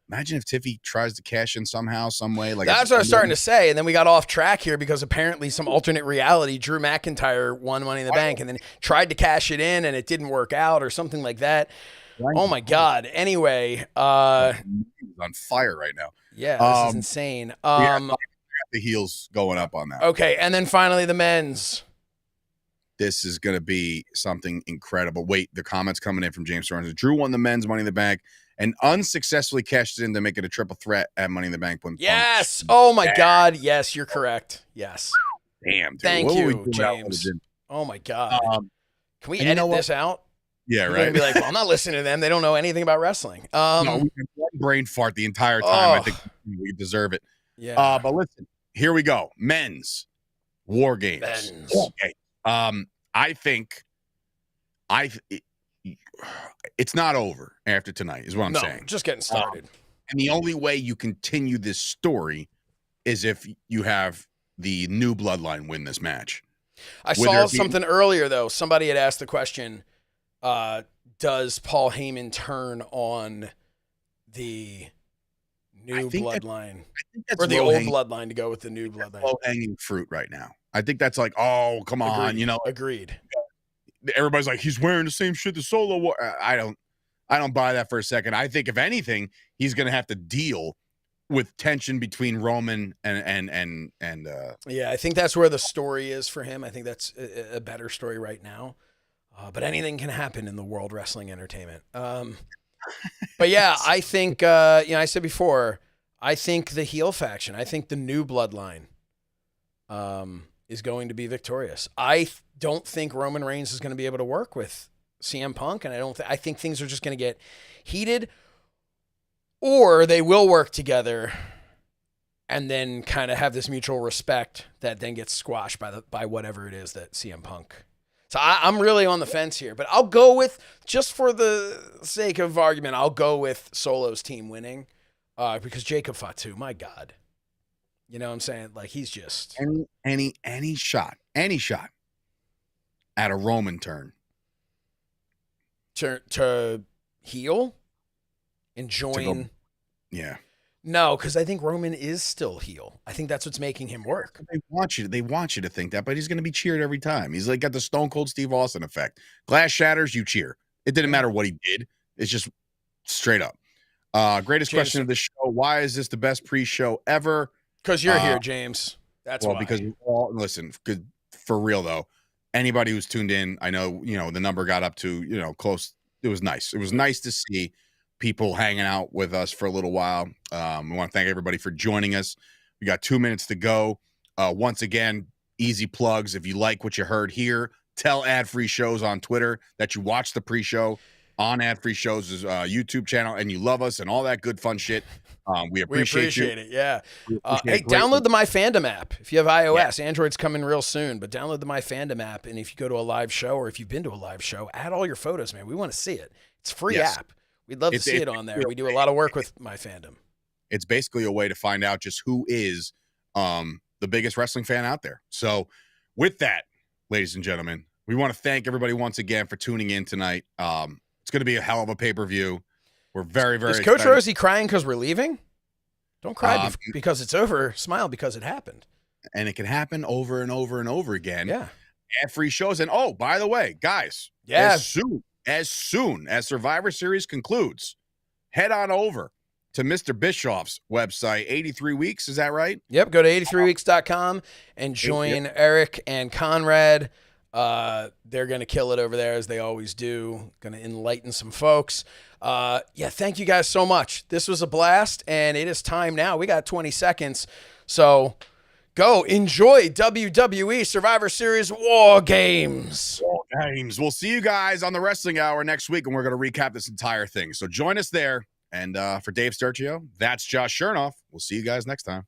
Imagine if Tiffy tries to cash in somehow, some way. Like that's what I was starting to say, and then we got off track here because apparently some alternate reality, Drew McIntyre won Money in the Bank and then tried to cash it in, and it didn't work out or something like that. Right. Oh my God. Anyway, on fire right now. Yeah, this is insane. The heels going up on that. Okay, and then finally the men's. This is going to be something incredible. Wait, the comments coming in from James Torrance. Drew won the men's Money in the Bank and unsuccessfully cashed it in to make it a triple threat at Money in the Bank. Yes. Oh my God. Yes, you're correct. Yes. Damn. Dude. Thank you, James. Oh my God. Can we edit this out? Yeah, You're right. gonna be like, well, I'm not listening to them. They don't know anything about wrestling. No, we can brain fart the entire time. I think we deserve it. Yeah. But listen, here we go. Men's War Games. Okay. I think it's not over after tonight is what I'm saying. Just getting started. And the only way you continue this story is if you have the new bloodline win this match. I saw something earlier, though. Somebody had asked the question, does Paul Heyman turn on the new bloodline? I think that's or the old bloodline to go with the new bloodline. Low-hanging fruit right now. I think that's like, oh, come on, Agreed. Everybody's like, he's wearing the same shit the Solo wore. I don't buy that for a second. I think if anything, he's going to have to deal with tension between Roman and yeah, I think that's where the story is for him. I think that's a better story right now. But anything can happen in the World Wrestling Entertainment. But yeah, I think I said before, I think the heel faction, I think the new bloodline is going to be victorious. I don't think Roman Reigns is going to be able to work with CM Punk, and I think things are just going to get heated, or they will work together and then kind of have this mutual respect that then gets squashed by whatever it is that CM Punk. So I'm really on the fence here, but I'll go with, just for the sake of argument, I'll go with Solo's team winning because Jacob Fatu, my God. You know what I'm saying? Like, he's just... Any shot at a Roman turn. To heel and join... Yeah. No, because I think Roman is still heel. I think that's what's making him work. They want you to think that, but he's going to be cheered every time. He's like got the Stone Cold Steve Austin effect. Glass shatters, you cheer. It didn't matter what he did. It's just straight up. Greatest question of the show. Why is this the best pre-show ever? Because you're here, James. That's why. Because listen, for real though, anybody who's tuned in, I know, the number got up to, close. It was nice. It was nice to see people hanging out with us for a little while. We want to thank everybody for joining us. We got 2 minutes to go. Once again, easy plugs. If you like what you heard here, tell Ad-Free Shows on Twitter that you watched the pre-show on Ad-Free Shows' YouTube channel and you love us and all that good fun shit. We appreciate it. Yeah. Hey, download the My Fandom app. If you have iOS, Android's coming real soon, but download the My Fandom app. And if you go to a live show or if you've been to a live show, add all your photos, man. We want to see it. It's a free app. We'd love to see it on there. We do a lot of work with My Fandom. It's basically a way to find out just who is the biggest wrestling fan out there. So with that, ladies and gentlemen, we want to thank everybody once again for tuning in tonight. It's going to be a hell of a pay-per-view. We're very, very excited. Is Coach Rosie crying because we're leaving? Don't cry because it's over. Smile because it happened. And it can happen over and over and over again. Yeah. Ad-free shows. And by the way, guys, as soon as Survivor Series concludes, head on over to Mr. Bischoff's website, 83 Weeks. Is that right? Yep. Go to 83weeks.com and join Eric and Conrad. They're going to kill it over there as they always do. Going to enlighten some folks. Thank you guys so much. This was a blast, and it is time now. We got 20 seconds. So go enjoy WWE Survivor Series War Games. We'll see you guys on the Wrestling Hour next week, and we're going to recap this entire thing. So join us there. And for Dave Sturchio, that's Josh Shernoff. We'll see you guys next time.